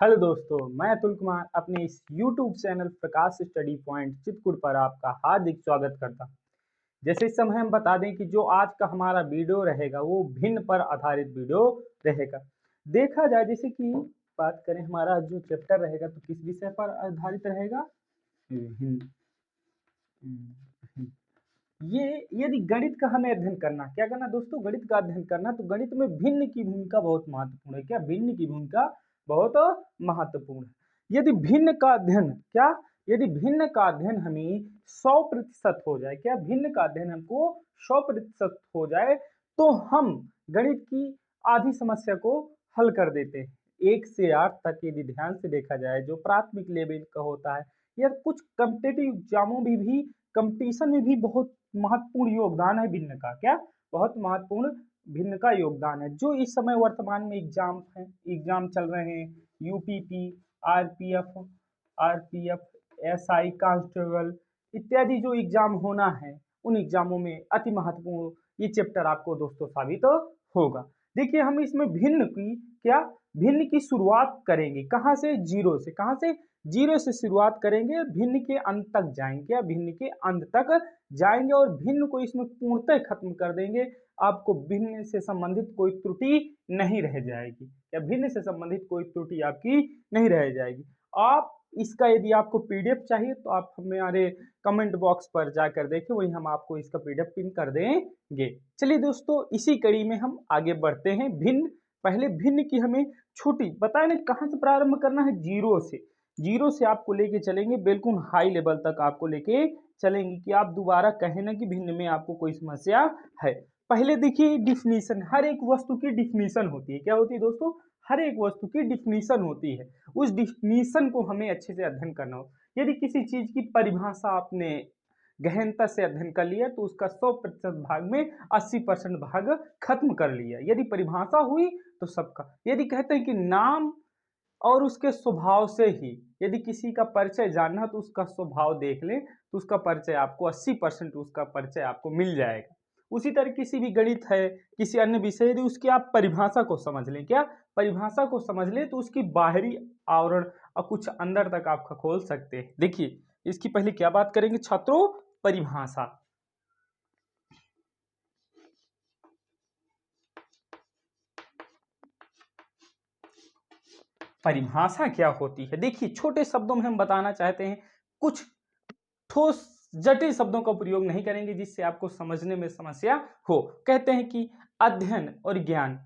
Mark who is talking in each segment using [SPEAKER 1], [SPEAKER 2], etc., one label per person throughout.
[SPEAKER 1] Hello दोस्तों, मैं अतुल कुमार अपने इस YouTube चैनल प्रकाश स्टडी पॉइंट चित्रकूट पर आपका हार्दिक स्वागत करता हूं। जैसे इस समय हम बता दें कि जो आज का हमारा वीडियो रहेगा वो भिन्न पर आधारित वीडियो रहेगा। देखा जाए जैसे कि बात करें हमारा जो चैप्टर रहेगा तो किस विषय पर आधारित रहेगा? भिन्न। ये यदि गणित का हमें अध्ययन करना, क्या करना दोस्तों? गणित का अध्ययन करना, तो गणित में भिन्न की भूमिका बहुत महत्वपूर्ण है। क्या? भिन्न की भूमिका बहुत महत्वपूर्ण है। यदि भिन्न का अध्ययन यदि भिन्न का अध्ययन हमें 100% हो जाए, क्या भिन्न का अध्ययन हमको 100% हो जाए तो हम गणित की आधी समस्या को हल कर देते हैं। 1 से 8 तक यदि ध्यान से देखा जाए जो प्राथमिक लेवल का होता है या कुछ कॉम्पिटिटिव एग्जामों में भी, कंपटीशन में भी बहुत महत्वपूर्ण योगदान है भिन्न का। क्या? बहुत महत्वपूर्ण भिन्न का योगदान है। जो इस समय वर्तमान में एग्जाम चल रहे हैं, यूपीपी, आरपीएफ, एसआई, कांस्टेबल इत्यादि जो एग्जाम होना है, उन एग्जामों में अति महत्वपूर्ण ये चैप्टर आपको दोस्तों साबित होगा। देखिए, हम इसमें भिन्न की शुरुआत करेंगे कहाँ से? जीरो से। कहाँ से? जीरो से शुरुआत करेंगे, भिन्न के अंत तक जाएंगे या भिन्न के अंत तक जाएंगे और भिन्न को इसमें पूर्णतः खत्म कर देंगे। आपको भिन्न से संबंधित कोई त्रुटि नहीं रह जाएगी या भिन्न से संबंधित कोई त्रुटि आपकी नहीं रह जाएगी। आप इसका यदि आपको पीडीएफ चाहिए तो आप हमारे कमेंट बॉक्स पर जाकर देखें, वहीं हम आपको इसका पीडीएफ पिन कर देंगे। चलिए दोस्तों, इसी कड़ी में हम आगे बढ़ते हैं। पहले भिन्न की हमें छोटी बताए ना कहाँ से प्रारंभ करना है? जीरो से आपको लेके चलेंगे, बिल्कुल हाई लेवल तक आपको लेके चलेंगे कि आप दोबारा कहें ना कि भिन्न में आपको कोई समस्या है। पहले देखिए डिफिनीशन, हर एक वस्तु की डिफिनीशन होती है। क्या होती है दोस्तों? हर एक वस्तु की डिफिनीशन होती है। उस डिफिनीशन को हमें अच्छे से अध्ययन करना हो। यदि किसी चीज की परिभाषा आपने गहनता से अध्ययन कर लिया तो उसका 100% भाग में 80% भाग खत्म कर लिया। यदि परिभाषा हुई तो सबका। यदि कहते हैं कि नाम और उसके स्वभाव से ही, यदि किसी का परिचय जानना तो उसका स्वभाव देख लें तो उसका परिचय आपको 80% उसका परिचय आपको मिल जाएगा। उसी तरह किसी भी गणित है, किसी अन्य विषय, यदि उसकी आप परिभाषा को समझ लें, क्या परिभाषा को समझ लें तो उसकी बाहरी आवरण और कुछ अंदर तक आप खोल सकते हैं। देखिए, इसकी पहले क्या बात करेंगे छात्रों? परिभाषा। परिभाषा क्या होती है? देखिए, छोटे शब्दों में हम बताना चाहते हैं, कुछ ठोस जटिल शब्दों का प्रयोग नहीं करेंगे जिससे आपको समझने में समस्या हो। कहते हैं कि अध्ययन और ज्ञान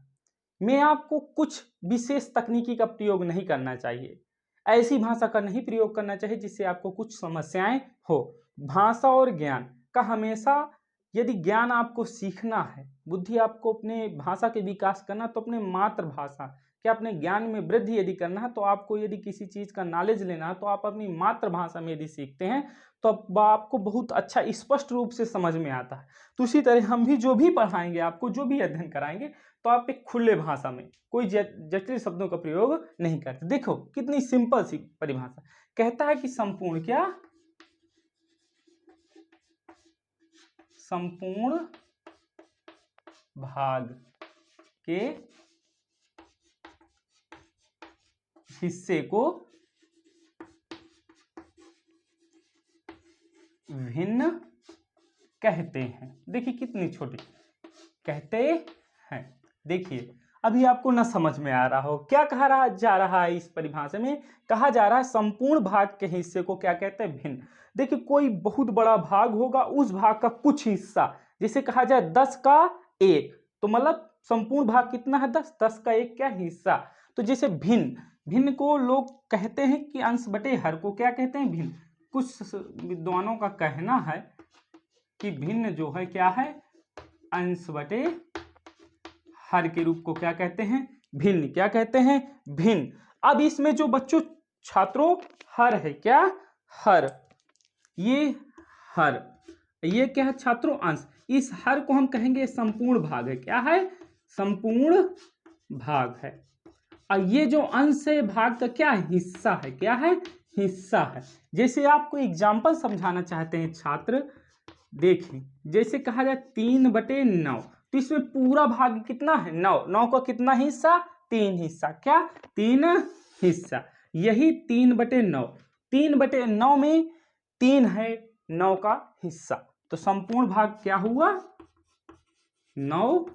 [SPEAKER 1] में आपको कुछ विशेष तकनीकी का प्रयोग नहीं करना चाहिए, ऐसी भाषा का नहीं प्रयोग करना चाहिए जिससे आपको कुछ समस्याएं हो। भाषा और ज्ञान का हमेशा, यदि ज्ञान आपको सीखना है, बुद्धि आपको अपने भाषा के विकास करना, तो अपने मातृभाषा क्या अपने ज्ञान में वृद्धि यदि करना है, तो आपको यदि किसी चीज का नॉलेज लेना है तो आप अपनी मातृभाषा में यदि सीखते हैं तो आपको बहुत अच्छा स्पष्ट रूप से समझ में आता है। तो उसी तरह हम भी जो भी पढ़ाएंगे, आपको जो भी अध्ययन कराएंगे, तो आप एक खुले भाषा में कोई जटिल शब्दों का प्रयोग नहीं करते। देखो कितनी सिंपल सी परिभाषा। कहता है कि संपूर्ण क्या? संपूर्ण भाग के हिस्से को भिन्न कहते हैं। देखिए कितनी छोटी कहते हैं। देखिए, अभी आपको ना समझ में आ रहा हो क्या कहा जा रहा है। इस परिभाषा में कहा जा रहा है संपूर्ण भाग के हिस्से को क्या कहते हैं? भिन्न। देखिए, कोई बहुत बड़ा भाग होगा, उस भाग का कुछ हिस्सा, जैसे कहा जाए 10 का 1, तो मतलब संपूर्ण भाग कितना है? 10 का 1 क्या हिस्सा। तो जैसे भिन्न को लोग कहते हैं कि अंश बटे हर को क्या कहते हैं? भिन्न। कुछ विद्वानों का कहना है कि भिन्न जो है क्या है? अंश बटे हर के रूप को क्या कहते हैं? भिन्न। क्या कहते हैं? भिन्न। अब इसमें जो बच्चों छात्रों हर है, क्या हर, ये क्या है छात्रों? अंश। इस हर को हम कहेंगे संपूर्ण भाग है। क्या है? संपूर्ण भाग है। और ये जो अंश है भाग का क्या हिस्सा है? क्या है? हिस्सा है। जैसे आपको एग्जाम्पल समझाना चाहते हैं छात्र, देखिए जैसे कहा जाए 3/9, तो इसमें पूरा भाग कितना है 9, 9 का कितना हिस्सा 3 हिस्सा, क्या 3 हिस्सा, यही 3/9, 3/9 में 3 है 9 का हिस्सा, तो संपूर्ण भाग क्या हुआ 9,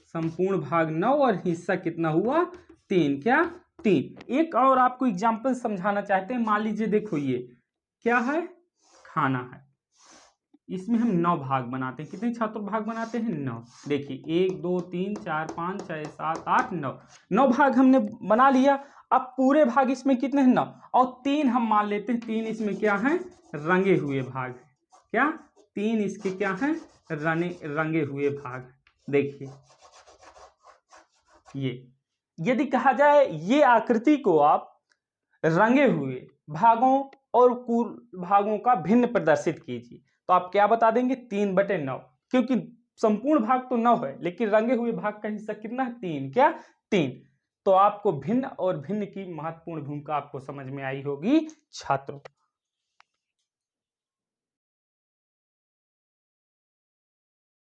[SPEAKER 1] संपूर्ण भाग 9 और हिस्सा कितना हुआ 3, क्या 3। एक और आपको एग्जाम्पल समझाना चाहते हैं, मान लीजिए देखो ये क्या है खाना है, इसमें हम 9 भाग बनाते हैं, कितने छात्र भाग बनाते हैं 9, देखिए 1 2 3 4 5 6 7 8 9, 9 भाग हमने बना लिया। अब पूरे भाग इसमें कितने हैं 9 और 3 हम मान लेते हैं, 3 इसमें क्या है रंगे हुए भाग, क्या 3 इसके क्या है रंगे हुए भाग। देखिए ये यदि कहा जाए ये आकृति को आप रंगे हुए भागों और कुल भागों का भिन्न प्रदर्शित कीजिए, तो आप क्या बता देंगे 3/9, क्योंकि संपूर्ण भाग तो 9 है लेकिन रंगे हुए भाग का हिस्सा कितना है 3, क्या 3। तो आपको भिन्न और भिन्न की महत्वपूर्ण भूमिका आपको समझ में आई होगी छात्रों।